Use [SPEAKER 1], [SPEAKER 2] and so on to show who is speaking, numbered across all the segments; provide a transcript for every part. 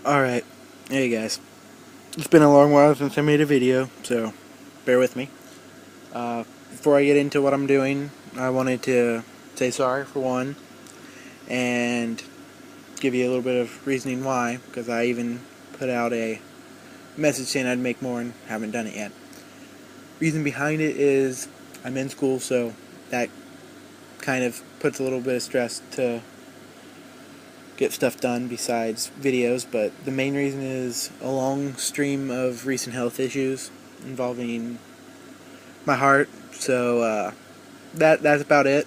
[SPEAKER 1] Alright, hey guys. It's been a long while since I made a video, so bear with me. Before I get into what I'm doing, I wanted to say sorry for one, and give you a little bit of reasoning why, because I even put out a message saying I'd make more and haven't done it yet. Reason behind it is I'm in school, so that kind of puts a little bit of stress to get stuff done besides videos, but the main reason is a long stream of recent health issues involving my heart, so that's about it.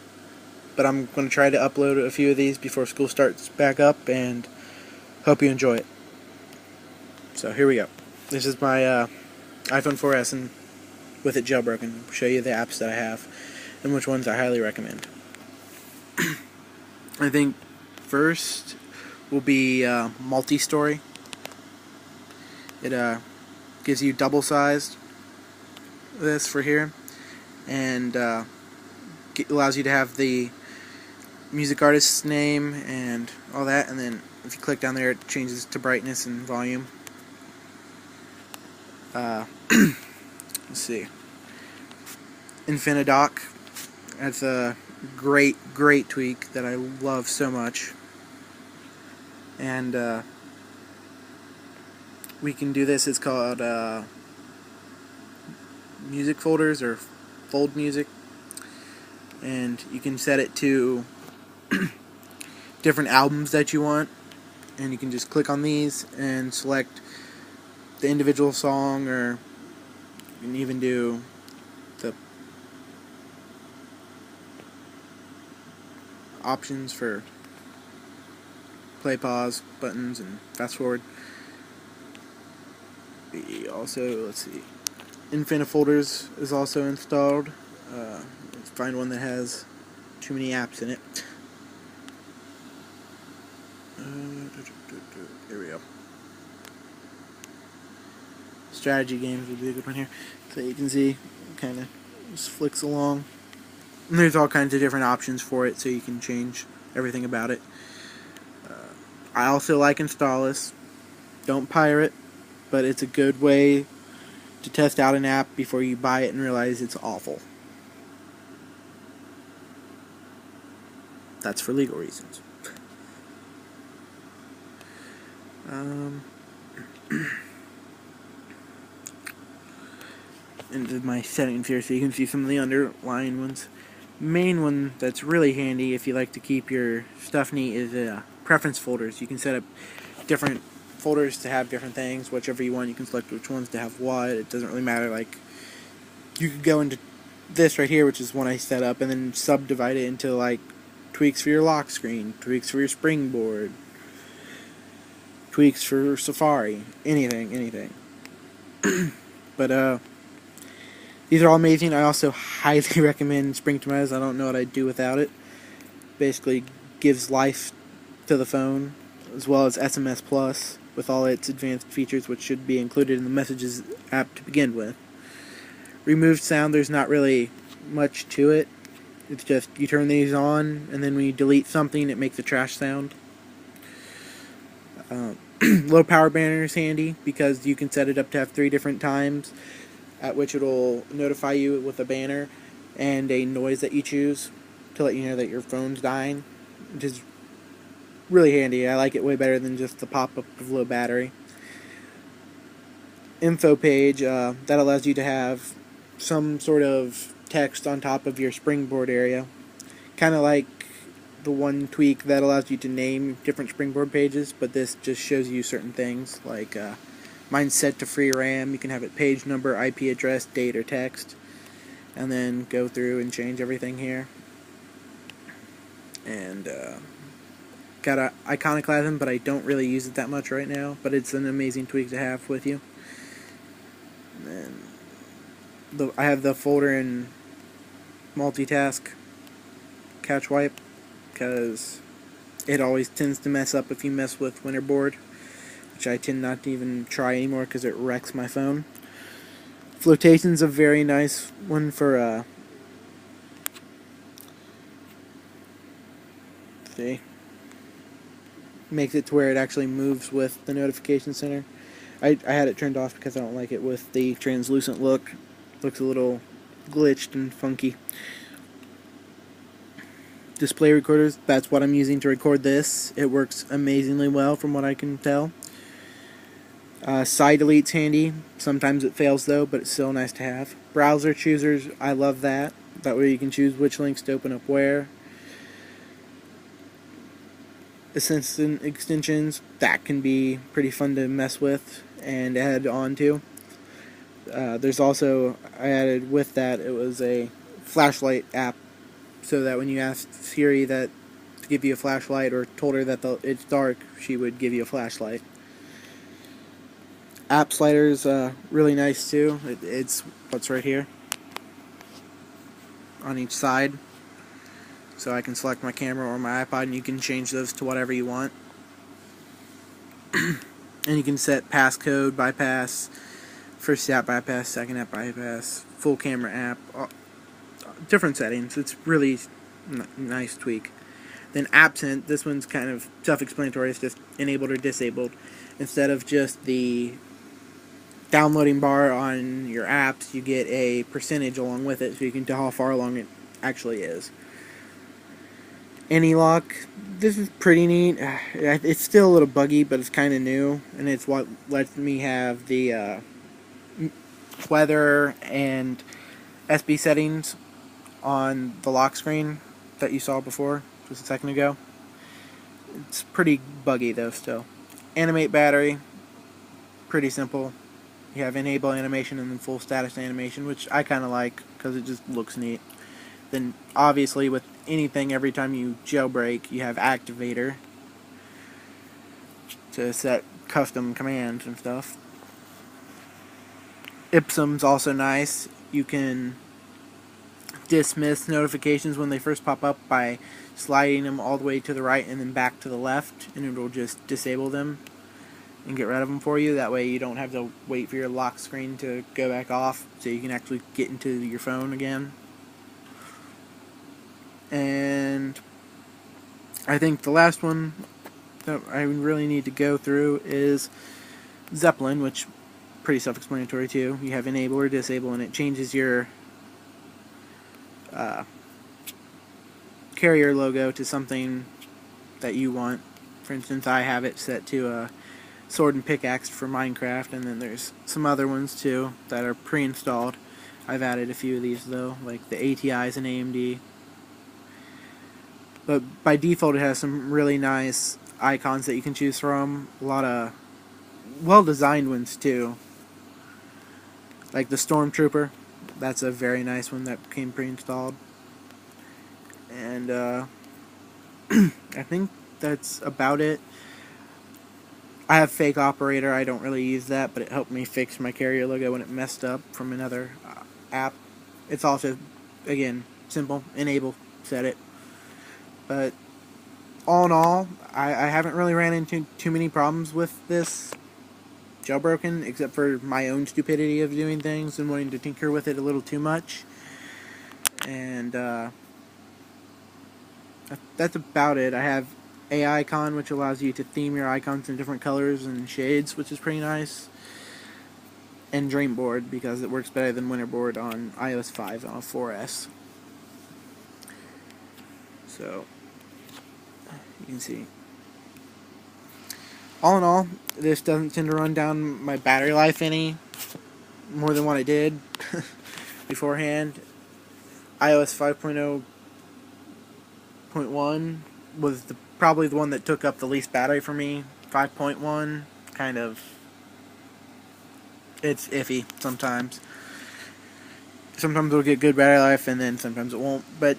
[SPEAKER 1] But I'm going to try to upload a few of these before school starts back up, and hope you enjoy it. So here we go. This is my iPhone 4S and with it jailbroken. I'll show you the apps that I have and which ones I highly recommend. I think first will be multi-story. It gives you double-sized this for here, and allows you to have the music artist's name and all that, and then if you click down there it changes to brightness and volume. Let's see. Infinidoc. That's a great tweak that I love so much. And we can do this. It's called music folders or fold music, and you can set it to different albums that you want, and you can just click on these and select the individual song, or you can even do the options for play, pause buttons, and fast forward. We also, let's see, Infinite Folders is also installed. Let's find one that has too many apps in it. Here we go. Strategy games would be a good one here. So you can see, kind of just flicks along. And there's all kinds of different options for it, so you can change everything about it. I also like Installous. Don't pirate, but it's a good way to test out an app before you buy it and realize it's awful. That's for legal reasons. Into my settings here so you can see some of the underlying ones. Main one that's really handy if you like to keep your stuff neat is preference folders. You can set up different folders to have different things, whichever you want. You can select which ones to have what. It doesn't really matter. Like, you could go into this right here, which is one I set up, and then subdivide it into like tweaks for your lock screen, tweaks for your springboard, tweaks for Safari, anything. But these are all amazing. I also highly recommend Spring Tomatoes. I don't know what I'd do without it. Basically gives life to the phone, as well as SMS Plus with all its advanced features, which should be included in the Messages app to begin with. Removed sound, there's not really much to it. It's just you turn these on, and then when you delete something, it makes a trash sound. Low power banner is handy because you can set it up to have 3 different times at which it'll notify you with a banner and a noise that you choose to let you know that your phone's dying, which is really handy. I like it way better than just the pop-up of low battery. Info page, that allows you to have some sort of text on top of your springboard area, kind of like the one tweak that allows you to name different springboard pages, but this just shows you certain things, like mine's set to free RAM. You can have it page number, IP address, date, or text, and then go through and change everything here. And got a iconoclasm, but I don't really use it that much right now, but it's an amazing tweak to have with you. And then I have the folder in multitask catch wipe, because it always tends to mess up if you mess with Winterboard, which I tend not to even try anymore because it wrecks my phone. Flotation's a very nice one for see, makes it to where it actually moves with the notification center. I had it turned off because I don't like it with the translucent look. Looks a little glitched and funky. Display recorders, that's what I'm using to record this. It works amazingly well from what I can tell. Side delete's handy. Sometimes it fails though, but it's still nice to have. Browser choosers, I love that. That way you can choose which links to open up where. Assistant extensions, that can be pretty fun to mess with and add on to. There's also, I added with that, it was a flashlight app, so that when you asked Siri to give you a flashlight or told her that it's dark, she would give you a flashlight. App sliders, really nice too. It's what's right here on each side. So I can select my camera or my iPod and you can change those to whatever you want. And you can set passcode, bypass, first app bypass, second app bypass, full camera app, different settings. It's really nice tweak. Then absent, this one's kind of self-explanatory. It's just enabled or disabled. Instead of just the downloading bar on your apps, you get a percentage along with it, so you can tell how far along it actually is. Anti-lock, this is pretty neat. It's still a little buggy, but it's kind of new, and it's what lets me have the weather and SB settings on the lock screen that you saw before, just a second ago. It's pretty buggy though still. Animate battery, pretty simple. You have enable animation and then full status animation, which I kind of like because it just looks neat. Then obviously with anything, every time you jailbreak, you have activator to set custom commands and stuff. Ipsum's also nice. You can dismiss notifications when they first pop up by sliding them all the way to the right and then back to the left, and it will just disable them and get rid of them for you. That way you don't have to wait for your lock screen to go back off, so you can actually get into your phone again. And I think the last one that I really need to go through is Zeppelin, which is pretty self-explanatory too. You have enable or disable, and it changes your carrier logo to something that you want. For instance, I have it set to a sword and pickaxe for Minecraft, and then there's some other ones too that are pre-installed. I've added a few of these though, like the ATIs and AMD. But by default it has some really nice icons that you can choose from. A lot of well-designed ones too. Like the Stormtrooper. That's a very nice one that came pre-installed. And I think that's about it. I have Fake Operator. I don't really use that, but it helped me fix my carrier logo when it messed up from another app. It's also, again, simple. Enable, set it. But all in all, I haven't really ran into too many problems with this jailbroken, except for my own stupidity of doing things and wanting to tinker with it a little too much. And that's about it. I have a icon, which allows you to theme your icons in different colors and shades, which is pretty nice. And Dreamboard, because it works better than Winterboard on iOS 5 on a 4S. So you can see. All in all, this doesn't tend to run down my battery life any more than what I did beforehand. iOS 5.0.1 was probably the one that took up the least battery for me. 5.1, kind of, it's iffy sometimes. Sometimes it'll get good battery life and then sometimes it won't, but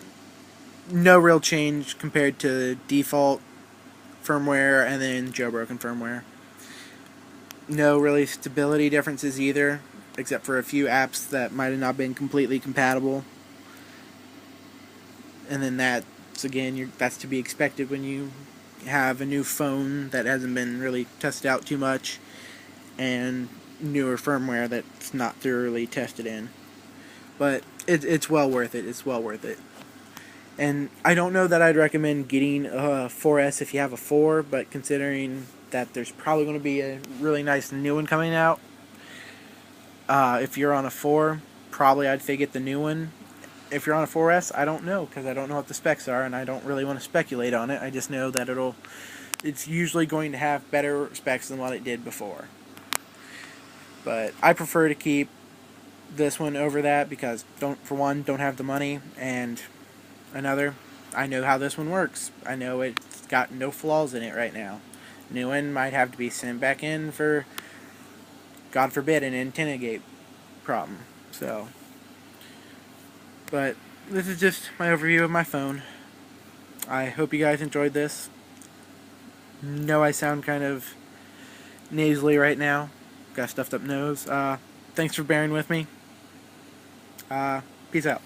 [SPEAKER 1] no real change compared to default firmware and then jailbroken firmware. No really stability differences either, except for a few apps that might have not been completely compatible. And then that's, again, that's to be expected when you have a new phone that hasn't been really tested out too much and newer firmware that's not thoroughly tested in. But it's well worth it. It's well worth it. And I don't know that I'd recommend getting a 4S if you have a 4, but considering that there's probably going to be a really nice new one coming out, if you're on a 4, probably I'd say get the new one. If you're on a 4S, I don't know, because I don't know what the specs are, and I don't really want to speculate on it. I just know that it's usually going to have better specs than what it did before. But I prefer to keep this one over that because, for one, don't have the money, and another, I know how this one works. I know it's got no flaws in it right now. New one might have to be sent back in for, God forbid, an antenna gate problem. So, but this is just my overview of my phone. I hope you guys enjoyed this. Know I sound kind of nasally right now. Got a stuffed up nose. Thanks for bearing with me. Peace out.